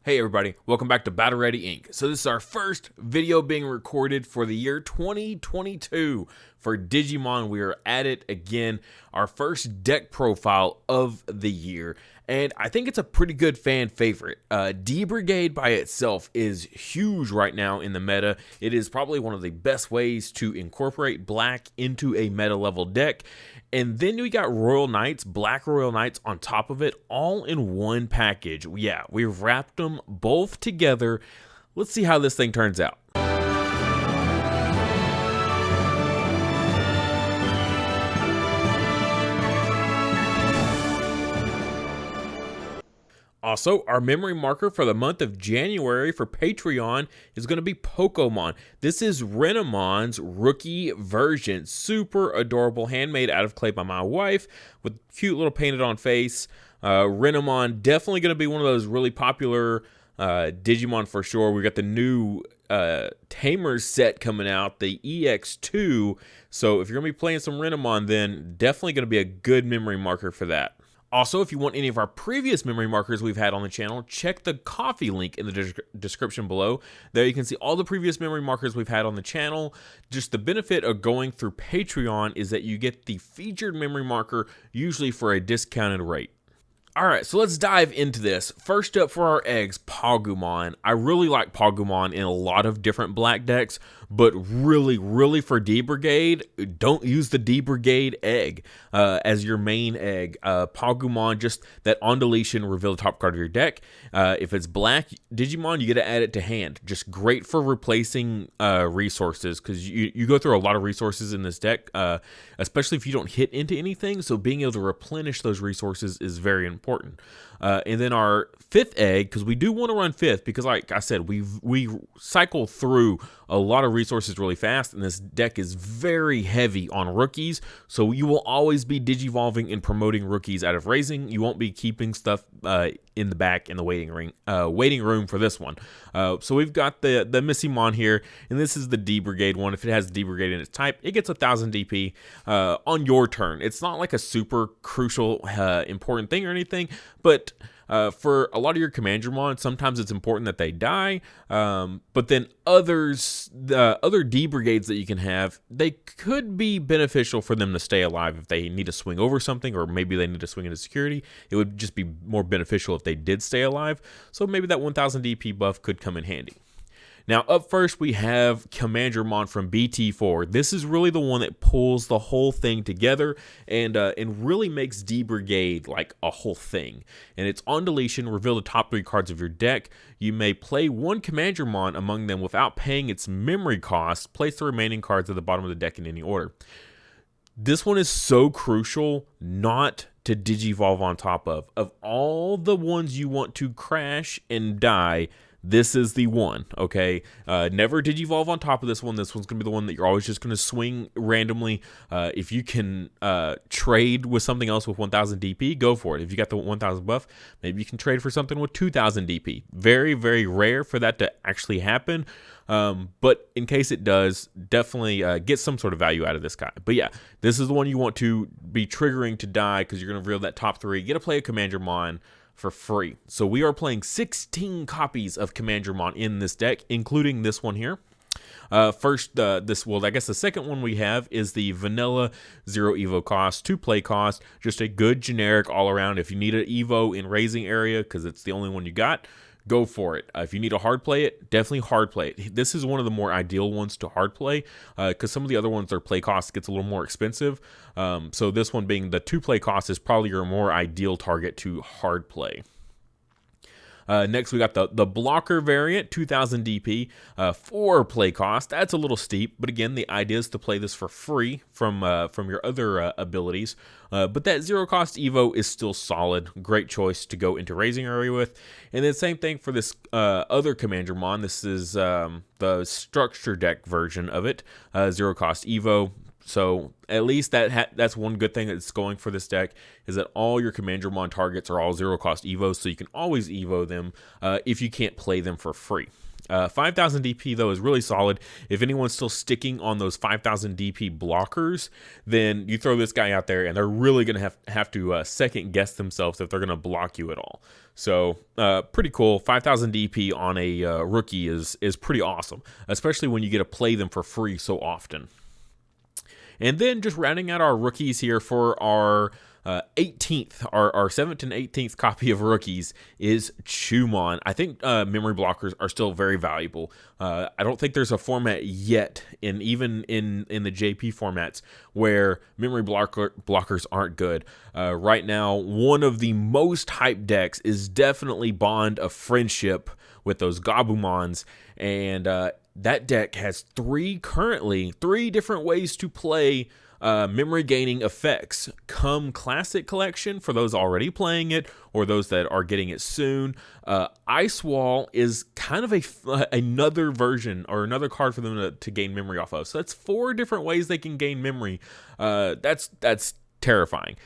Hey everybody, welcome back to Battle Ready Inc. So this is our first video being recorded for the year 2022 for Digimon. We are at it again, our first deck profile of the year, and I think it's a pretty good fan favorite. Brigade by itself is huge right now in the meta. It is probably one of the best ways to incorporate black into a meta level deck. And then we got Royal Knights, Black Royal Knights on top of it, all in one package. Yeah, we've wrapped them both together. Let's see how this thing turns out. Also, our memory marker for the month of January for Patreon is going to be Pokémon. This is Renamon's rookie version. Super adorable, handmade out of clay by my wife with cute little painted on face. Renamon, definitely going to be one of those really popular Digimon for sure. We got the new Tamers set coming out, the EX2. So if you're going to be playing some Renamon, then definitely going to be a good memory marker for that. Also, if you want any of our previous memory markers we've had on the channel, check the coffee link in the description below. There you can see all the previous memory markers we've had on the channel. Just the benefit of going through Patreon is that you get the featured memory marker, usually for a discounted rate. Alright, so let's dive into this. First up for our eggs, Pagumon. I really like Pagumon in a lot of different black decks, but really for D-Brigade, don't use the D-Brigade egg as your main egg. Pagumon, just that on deletion, reveal the top card of your deck. If it's black Digimon, you get to add it to hand. Just great for replacing resources, because you go through a lot of resources in this deck, especially if you don't hit into anything, so being able to replenish those resources is very important. And then our fifth egg, because we do want to run fifth, because like I said, we cycle through a lot of resources really fast, and this deck is very heavy on rookies, so you will always be digivolving and promoting rookies out of raising. You won't be keeping stuff in the back in the waiting room for this one. So we've got the Missimon here, and this is the D-Brigade one. If it has D-Brigade in its type, it gets 1000 DP on your turn. It's not like a super crucial important thing or anything, but for a lot of your Tankdramon, sometimes it's important that they die, but then the other D-Brigades that you can have, they could be beneficial for them to stay alive if they need to swing over something, or maybe they need to swing into security. It would just be more beneficial if they did stay alive, so maybe that 1000 DP buff could come in handy. Now, up first, we have Tankdramon from BT4. This is really the one that pulls the whole thing together and really makes D-Brigade like a whole thing. And it's on deletion, reveal the top 3 cards of your deck. You may play one Tankdramon among them without paying its memory cost. Place the remaining cards at the bottom of the deck in any order. This one is so crucial not to digivolve on top of. Of all the ones you want to crash and die, this is the one, okay? Never digivolve on top of this one. This one's going to be the one that you're always just going to swing randomly. If you can trade with something else with 1000 DP, go for it. If you got the 1000 buff, maybe you can trade for something with 2000 DP. Very rare for that to actually happen. But in case it does, definitely get some sort of value out of this guy. But yeah, this is the one you want to be triggering to die, because you're going to reveal that top 3. Get to play a Tankdramon for free. So we are playing 16 copies of Tankdramon in this deck, including this one here. First, I guess the second one we have is the vanilla 0 Evo cost, 2 play cost, just a good generic all around. If you need an Evo in raising area, because it's the only one you got, go for it. If you need to hard play it, definitely hard play it. This is one of the more ideal ones to hard play, because some of the other ones, their play cost gets a little more expensive. So this one being the 2 play cost is probably your more ideal target to hard play. Next, we got the blocker variant, 2000 DP, 4 play cost. That's a little steep, but again, the idea is to play this for free from your other abilities. But that 0 cost Evo is still solid. Great choice to go into raising area with. And then same thing for this other Tankdramon. This is the structure deck version of it, 0 cost Evo. So at least that's one good thing that's going for this deck, is that all your Tankdramon targets are all 0 cost Evos, so you can always Evo them if you can't play them for free. 5,000 DP, though, is really solid. If anyone's still sticking on those 5,000 DP blockers, then you throw this guy out there, and they're really going to have to second guess themselves if they're going to block you at all. So pretty cool. 5,000 DP on a rookie is pretty awesome, especially when you get to play them for free so often. And then just rounding out our rookies here for our 18th, our 7th and 18th copy of rookies is Chumon. I think memory blockers are still very valuable. I don't think there's a format yet, even in the JP formats, where memory blockers aren't good. Right now, one of the most hyped decks is definitely Bond of Friendship with those Gabumons, and that deck has currently three different ways to play memory gaining effects. Come Classic Collection for those already playing it or those that are getting it soon. Ice Wall is kind of another version or another card for them to gain memory off of. So that's 4 different ways they can gain memory. That's terrifying.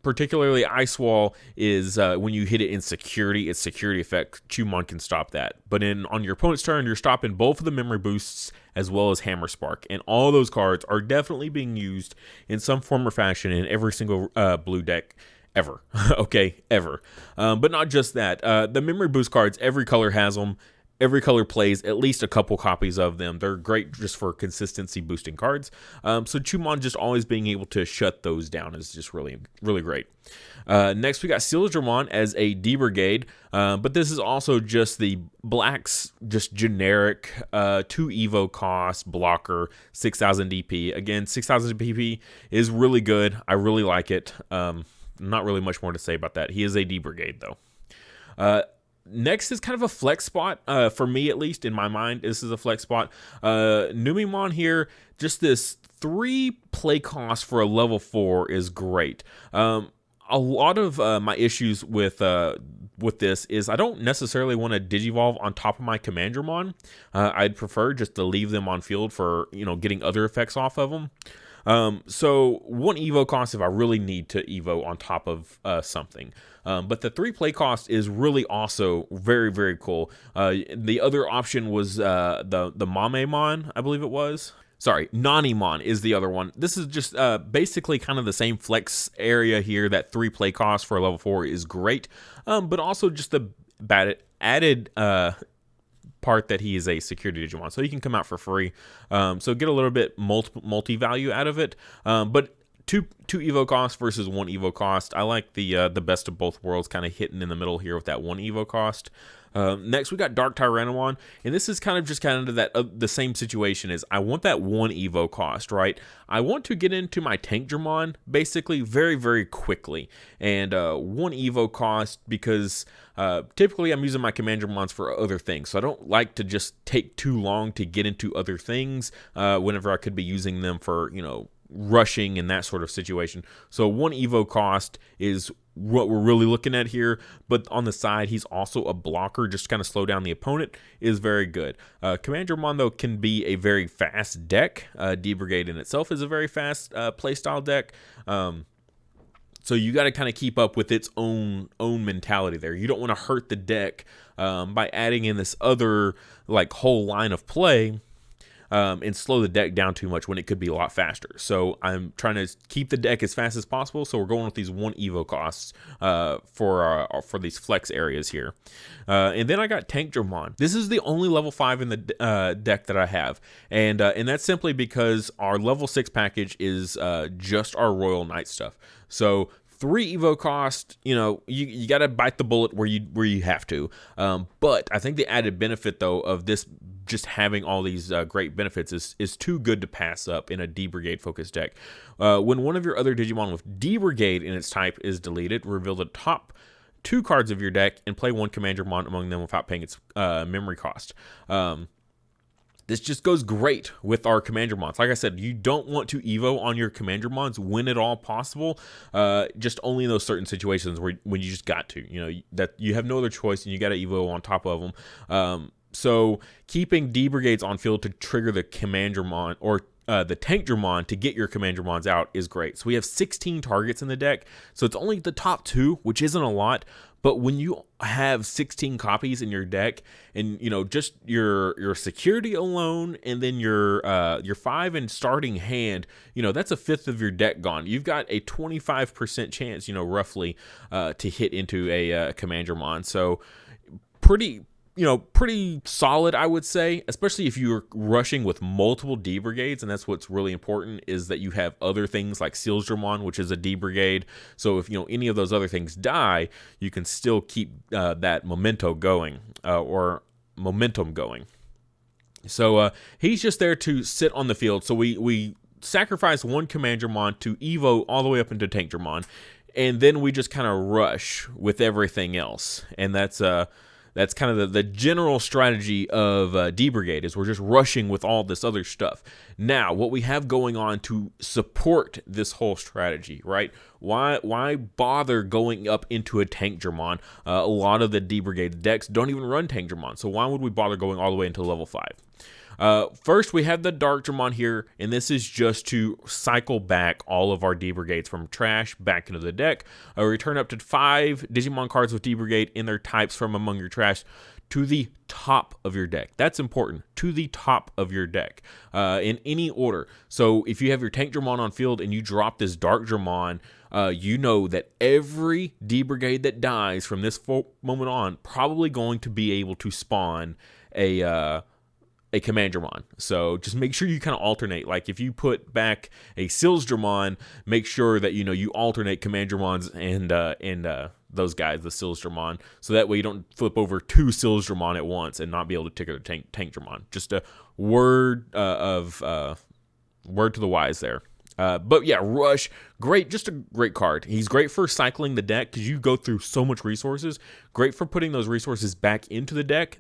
Particularly Ice Wall is when you hit it in security, its security effect, Chumon can stop that. But on your opponent's turn, you're stopping both of the memory boosts as well as Hammer Spark. And all those cards are definitely being used in some form or fashion in every single blue deck ever. Okay, ever. But not just that. The memory boost cards, every color has them. Every color plays at least a couple copies of them. They're great just for consistency boosting cards. So Chumon just always being able to shut those down is just really, really great. Next, we got Darkdramon as a D Brigade, but this is also just the blacks, just generic 2 Evo cost blocker, 6,000 DP. Again, 6,000 DP is really good. I really like it. Not really much more to say about that. He is a D Brigade though. Next is kind of a flex spot, for me at least, in my mind. This is a flex spot. Numemon here, just this 3 play cost for a level 4 is great. A lot of my issues with this is I don't necessarily want to Digivolve on top of my Tankdramon. I'd prefer just to leave them on field for getting other effects off of them. So 1 Evo cost if I really need to Evo on top of something. But the 3 play cost is really also very, very cool. The other option was the Mamemon, I believe it was. Sorry, Nanimon is the other one. This is just basically kind of the same flex area here. That 3 play cost for a level 4 is great. But also just the added part that he is a security Digimon, so he can come out for free. So get a little bit multi-value out of it. But two Evo cost versus 1 Evo cost. I like the best of both worlds kind of hitting in the middle here with that 1 Evo cost. Next, we got Darkdramon, and this is kind of that the same situation is I want that 1 Evo cost, right? I want to get into my Tankdramon basically very, very quickly, and 1 Evo cost because typically I'm using my Tankdramons for other things, so I don't like to just take too long to get into other things whenever I could be using them for rushing and that sort of situation. So 1 Evo cost is what we're really looking at here, but on the side he's also a blocker, just to kind of slow down the opponent, is very good. Tankdramon though can be a very fast deck. D Brigade in itself is a very fast playstyle deck. So you got to kind of keep up with its own mentality there. You don't want to hurt the deck by adding in this other whole line of play and slow the deck down too much when it could be a lot faster. So I'm trying to keep the deck as fast as possible. So we're going with these 1 Evo costs for these flex areas here. And then I got Tankdramon. This is the only level 5 in the deck that I have, and that's simply because our level 6 package is just our Royal Knight stuff. So 3 Evo cost, you got to bite the bullet where you have to. But I think the added benefit though of this just having all these great benefits is too good to pass up in a D Brigade focused deck. When one of your other Digimon with D Brigade in its type is deleted, reveal the top 2 cards of your deck and play 1 Tankdramon among them without paying its memory cost. This just goes great with our Tankdramons. Like I said, you don't want to Evo on your Tankdramons when at all possible. Just only in those certain situations when you just got to. That you have no other choice and you got to Evo on top of them. So keeping D Brigades on field to trigger the Tankdramon or the Tankdramon to get your Tankdramons out is great. So we have 16 targets in the deck. So it's only the top 2, which isn't a lot, But when you have 16 copies in your deck, and just your security alone, and then your 5 and starting hand, that's a fifth of your deck gone. You've got a 25% chance, roughly, to hit into a Tankdramon. So pretty solid, I would say, especially if you're rushing with multiple D brigades. And that's what's really important, is that you have other things like Sealsdramon, which is a D brigade. So if any of those other things die, you can still keep that momentum going. So he's just there to sit on the field. So we sacrifice one Tankdramon to Evo all the way up into Tankdramon, and then we just kind of rush with everything else. And that's kind of the general strategy of D Brigade, is we're just rushing with all this other stuff. Now, what we have going on to support this whole strategy, right? Why bother going up into a Tankdramon? A lot of the D Brigade decks don't even run Tankdramon, so why would we bother going all the way into level 5? First, we have the Darkdramon here, and this is just to cycle back all of our D Brigades from trash back into the deck. Return up to 5 Digimon cards with D Brigade in their types from among your trash to the top of your deck. That's important, to the top of your deck, in any order. So if you have your Tankdramon on field and you drop this Darkdramon, you know that every D Brigade that dies from this moment on probably going to be able to spawn a Tankdramon. So just make sure you kind of alternate. Like if you put back a Sealsdramon, make sure that you alternate Tankdramons and those guys, the Sealsdramon, so that way you don't flip over 2 Sealsdramon at once and not be able to ticker the Tankdramon. Just a word word to the wise there. But yeah, Rush, great, just a great card. He's great for cycling the deck because you go through so much resources. Great for putting those resources back into the deck.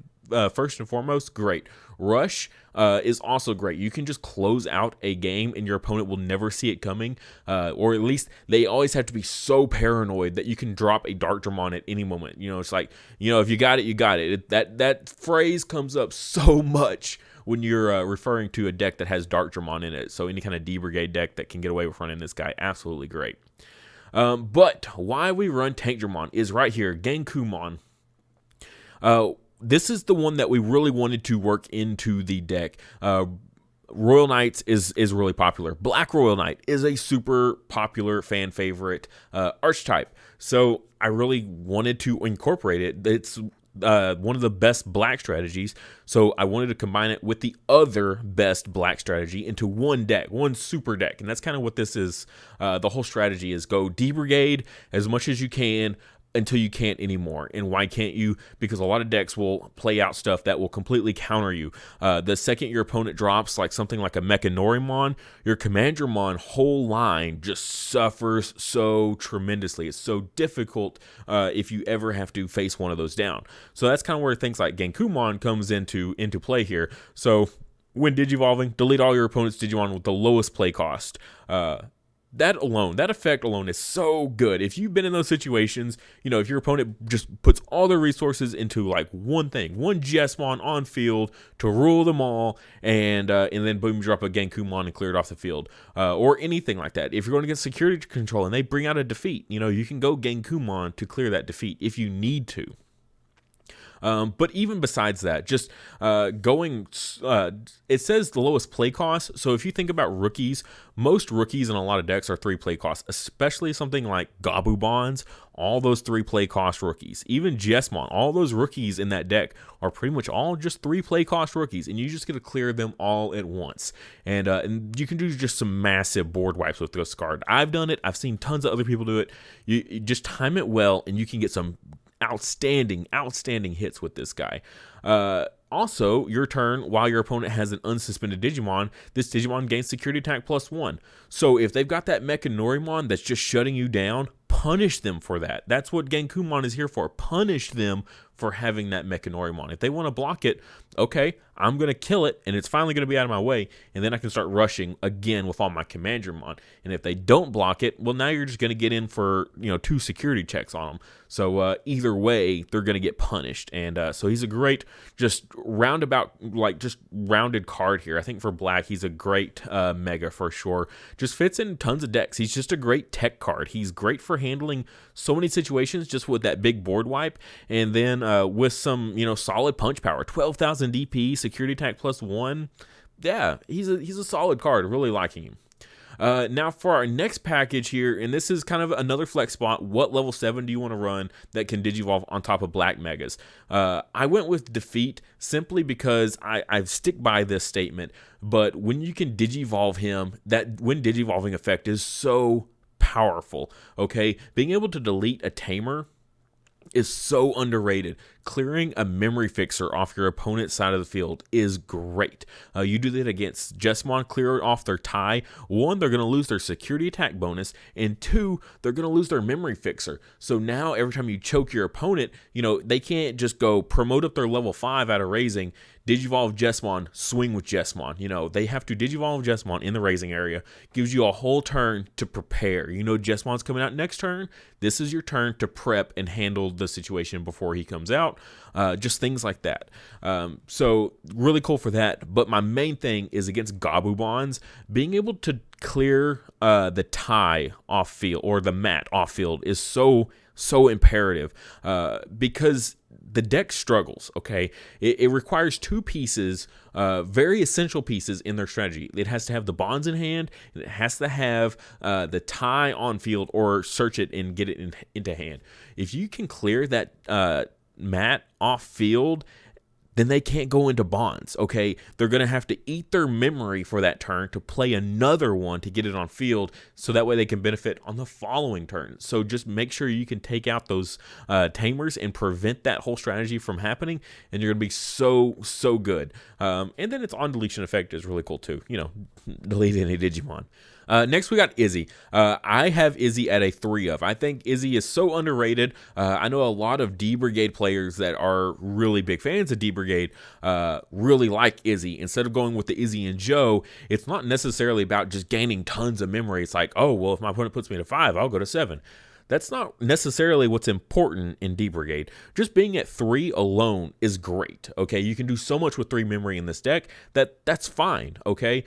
First and foremost, great. Rush is also great. You can just close out a game and your opponent will never see it coming, or at least they always have to be so paranoid that you can drop a Darkdramon at any moment. It's like, if you got it, you got it. That phrase comes up so much when you're referring to a deck that has Darkdramon in it. So any kind of D Brigade deck that can get away with running this guy, absolutely great. But why we run Tankdramon is right here, Gankoomon. This is the one that we really wanted to work into the deck. Royal Knights is really popular. Black Royal Knight is a super popular fan favorite archetype. So I really wanted to incorporate it. It's one of the best black strategies. So I wanted to combine it with the other best black strategy into one deck, one super deck. And that's kind of what this is. The whole strategy is go D Brigade as much as you can until you can't anymore. And why can't you? Because a lot of decks will play out stuff that will completely counter you. The second your opponent drops like something like a Mechanorimon, your Tankdramon whole line just suffers so tremendously. It's so difficult if you ever have to face one of those down. So that's kind of where things like Gankoomon comes into play here. So when Digivolving, delete all your opponent's Digimon with the lowest play cost. That effect alone is so good. If you've been in those situations, if your opponent just puts all their resources into like one thing, one Jesmon on field to rule them all, and then boom, drop a Gankoomon and clear it off the field, or anything like that. If you're going to get security control and they bring out a defeat, you can go Gankoomon to clear that defeat if you need to. But even besides that, just it says the lowest play cost. So if you think about rookies, most rookies in a lot of decks are 3 play costs, especially something like Gankoomons, all those 3 play cost rookies. Even Jesmon, all those rookies in that deck are pretty much all just 3 play cost rookies, and you just get to clear them all at once. And you can do just some massive board wipes with this card. I've done it. I've seen tons of other people do it. You just time it well, and you can get some outstanding hits with this guy. Also, your turn, while your opponent has an unsuspended Digimon, this Digimon gains security attack +1. So if they've got that Mechanorimon that's just shutting you down, punish them for that. That's what Gankoomon is here for. Punish them for having that Mechanorimon. If they want to block it, okay, I'm going to kill it, and it's finally going to be out of my way, and then I can start rushing again with all my Commandramon. And if they don't block it, well, now you're just going to get in for, 2 security checks on them. So either way, they're going to get punished. And so he's a great, just roundabout, just rounded card here. I think for black, he's a great mega for sure. Just fits in tons of decks. He's just a great tech card. He's great for handling so many situations just with that big board wipe. And then with some, solid punch power, 12,000 DP, security attack +1. Yeah, he's a solid card. Really liking him. Now for our next package here, and this is kind of another flex spot. What level 7 do you want to run that can Digivolve on top of black megas? I went with Defeat simply because I stick by this statement. But when you can Digivolve him, that when Digivolving effect is so powerful. Okay, being able to delete a Tamer is so underrated. Clearing a memory fixer off your opponent's side of the field is great. You do that against Jessamon, clear it off their tie. 1, they're going to lose their security attack bonus, and 2, they're going to lose their memory fixer. So now every time you choke your opponent, they can't just go promote up their level 5 out of raising, Digivolve Jessamon, swing with Jessamon. They have to Digivolve Jessamon in the raising area. Gives you a whole turn to prepare. Jessamon's coming out next turn. This is your turn to prep and handle the situation before he comes out. Just things like that. So really cool for that. But my main thing is against Gankoomons, being able to clear the tie off field or the mat off field is so imperative because the deck struggles. Okay, it requires 2 pieces, very essential pieces in their strategy. It has to have the bonds in hand, and it has to have the tie on field or search it and get it into hand. If you can clear that mat off field, then they can't go into bonds. Okay, they're going to have to eat their memory for that turn to play another one to get it on field, so that way they can benefit on the following turn. So just make sure you can take out those tamers and prevent that whole strategy from happening, and you're going to be so good. And then its on deletion effect is really cool too. Delete any Digimon. Next, we got Izzy. I have Izzy at a 3 of. I think Izzy is so underrated. I know a lot of D Brigade players that are really big fans of D Brigade really like Izzy. Instead of going with the Izzy and Joe, it's not necessarily about just gaining tons of memory. It's like, oh, well, if my opponent puts me to 5, I'll go to 7. That's not necessarily what's important in D Brigade. Just being at 3 alone is great. Okay, you can do so much with 3 memory in this deck that's fine. Okay.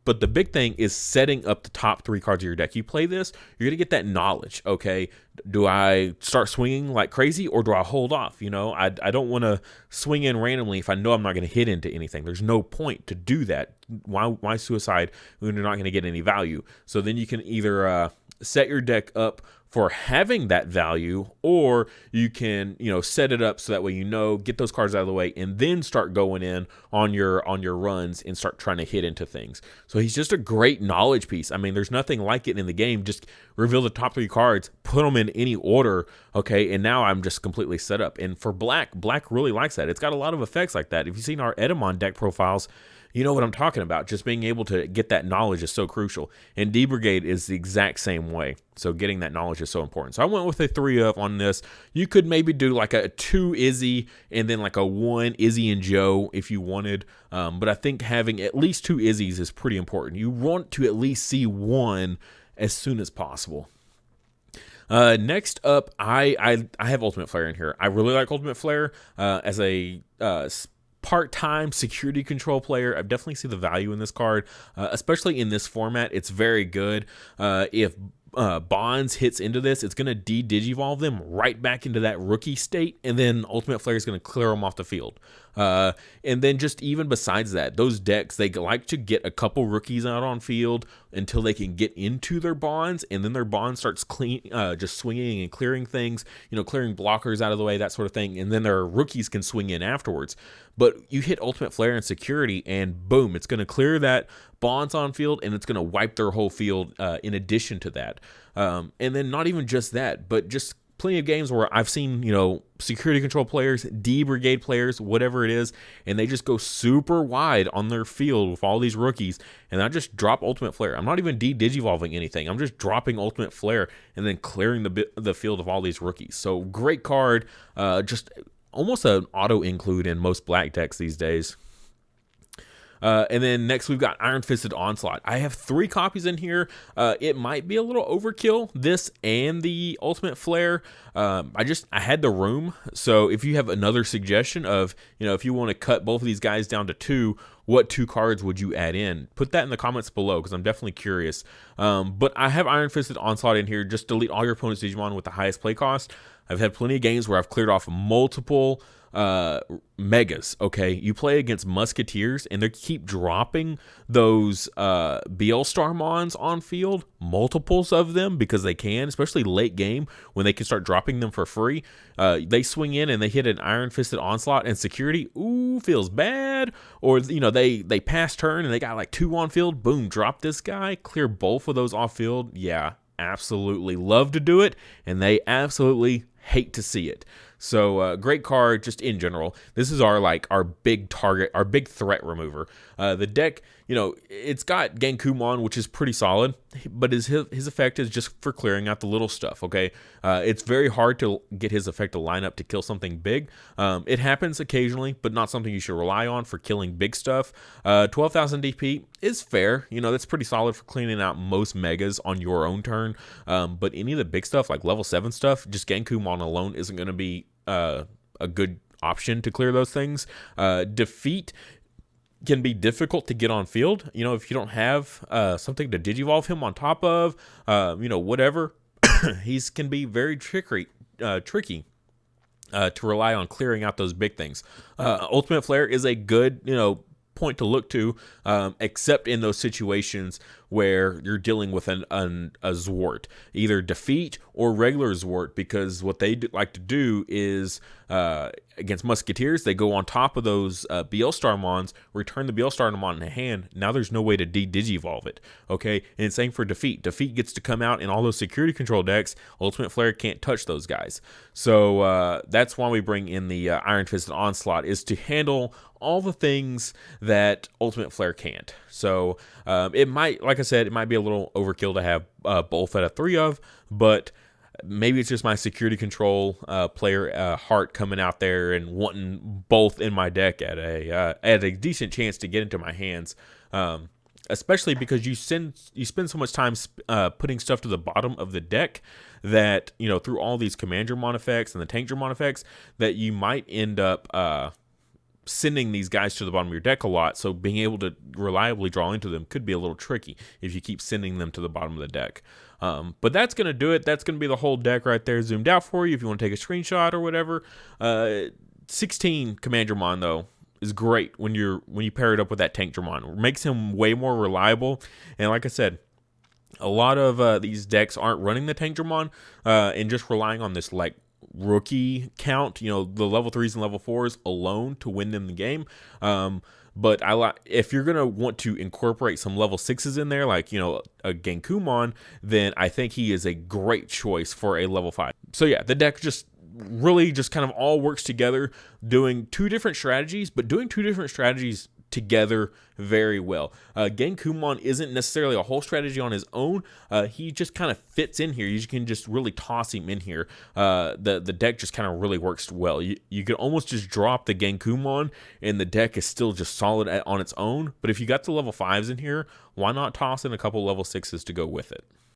But the big thing is setting up the top 3 cards of your deck. You play this, you're going to get that knowledge, okay? Do I start swinging like crazy, or do I hold off? I don't want to swing in randomly if I know I'm not going to hit into anything. There's no point to do that. Why suicide when you're not going to get any value? So then you can either set your deck up for having that value, or you can, set it up so that way get those cards out of the way, and then start going in on your runs and start trying to hit into things. So he's just a great knowledge piece. I mean, there's nothing like it in the game. Just reveal the top 3 cards, put them in any order, okay, and now I'm just completely set up. And for black really likes that. It's got a lot of effects like that. If you've seen our Edamon deck profiles, you know what I'm talking about. Just being able to get that knowledge is so crucial. And D Brigade is the exact same way. So getting that knowledge is so important. So I went with a 3 of on this. You could maybe do like a 2 Izzy and then like a 1 Izzy and Joe if you wanted. But I think having at least 2 Izzies is pretty important. You want to at least see 1 as soon as possible. Next up, I have Ultimate Flare in here. I really like Ultimate Flare as a part-time security control player. I definitely see the value in this card, especially in this format. It's very good. If Bonds hits into this, it's going to de-digivolve them right back into that rookie state, and then Ultimate Flare is going to clear them off the field. And then just even besides that, those decks, they like to get a couple rookies out on field until they can get into their bonds, and then their bond starts just swinging and clearing things, clearing blockers out of the way, that sort of thing, and then their rookies can swing in afterwards. But you hit Ultimate Flare and security, and boom, it's going to clear that bonds on field, and it's going to wipe their whole field in addition to that. And then not even just that, but just plenty of games where I've seen, security control players, D Brigade players, whatever it is, and they just go super wide on their field with all these rookies, and I just drop Ultimate Flare. I'm not even de-digivolving anything. I'm just dropping Ultimate Flare and then clearing the field of all these rookies. So great card, just almost an auto include in most black decks these days. And then next we've got Iron Fisted Onslaught. I have 3 copies in here. It might be a little overkill, this and the Ultimate Flare. I had the room, so if you have another suggestion of, if you want to cut both of these guys down to 2, what 2 cards would you add in? Put that in the comments below, because I'm definitely curious. But I have Iron Fisted Onslaught in here. Just delete all your opponent's Digimon with the highest play cost. I've had plenty of games where I've cleared off multiple megas. Okay, you play against Musketeers and they keep dropping those Starmons on field, multiples of them, because they can, especially late game when they can start dropping them for free. They swing in and they hit an Iron Fisted Onslaught and security, ooh, feels bad. Or they pass turn and they got like 2 on field, boom, drop this guy, clear both of those off field. Yeah, absolutely love to do it, and they absolutely hate to see it. So great card just in general. This is our big target, our big threat remover. The deck, it's got Gankoomon, which is pretty solid, but his effect is just for clearing out the little stuff, okay? It's very hard to get his effect to line up to kill something big. It happens occasionally, but not something you should rely on for killing big stuff. 12,000 DP is fair. That's pretty solid for cleaning out most megas on your own turn. But any of the big stuff, like level 7 stuff, just Gankoomon alone isn't going to be a good option to clear those things. Defeat can be difficult to get on field, if you don't have something to digivolve him on top of, whatever. He's can be very tricky to rely on clearing out those big things. Ultimate Flare is a good point to look to, except in those situations where you're dealing with a Zwart, either defeat or regular Zwart, because what they like to do is against Musketeers, they go on top of those Starmons, return the Starmon in hand. Now there's no way to digivolve it, okay? And same for defeat. Defeat gets to come out in all those security control decks. Ultimate Flare can't touch those guys. So that's why we bring in the Iron Fisted Onslaught, is to handle all the things that Ultimate Flare can't. So it might, like I said, it might be a little overkill to have both out of 3 of, but maybe it's just my security control player heart coming out there and wanting both in my deck at a decent chance to get into my hands. Especially because you spend so much time putting stuff to the bottom of the deck that, through all these Commandramon effects and the Tankdramon effects, that you might end up sending these guys to the bottom of your deck a lot. So being able to reliably draw into them could be a little tricky if you keep sending them to the bottom of the deck. But that's going to do it. That's going to be the whole deck right there zoomed out for you if you want to take a screenshot or whatever. 16 Commandramon, though, is great when you pair it up with that Tankdramon. It makes him way more reliable. And like I said, a lot of these decks aren't running the Tankdramon and just relying on this rookie count, the level 3s and level 4s alone to win them the game. But if you're gonna want to incorporate some level 6s in there, like a Gankoomon, then I think he is a great choice for a level 5. So yeah, the deck really just kind of all works together, doing 2 different strategies, but doing 2 different strategies together very well. Gankoomon isn't necessarily a whole strategy on his own. He just kind of fits in here. You can just really toss him in here. The deck just kind of really works well. You can almost just drop the Gankoomon and the deck is still just solid on its own. But if you got the level 5s in here, why not toss in a couple level 6s to go with it?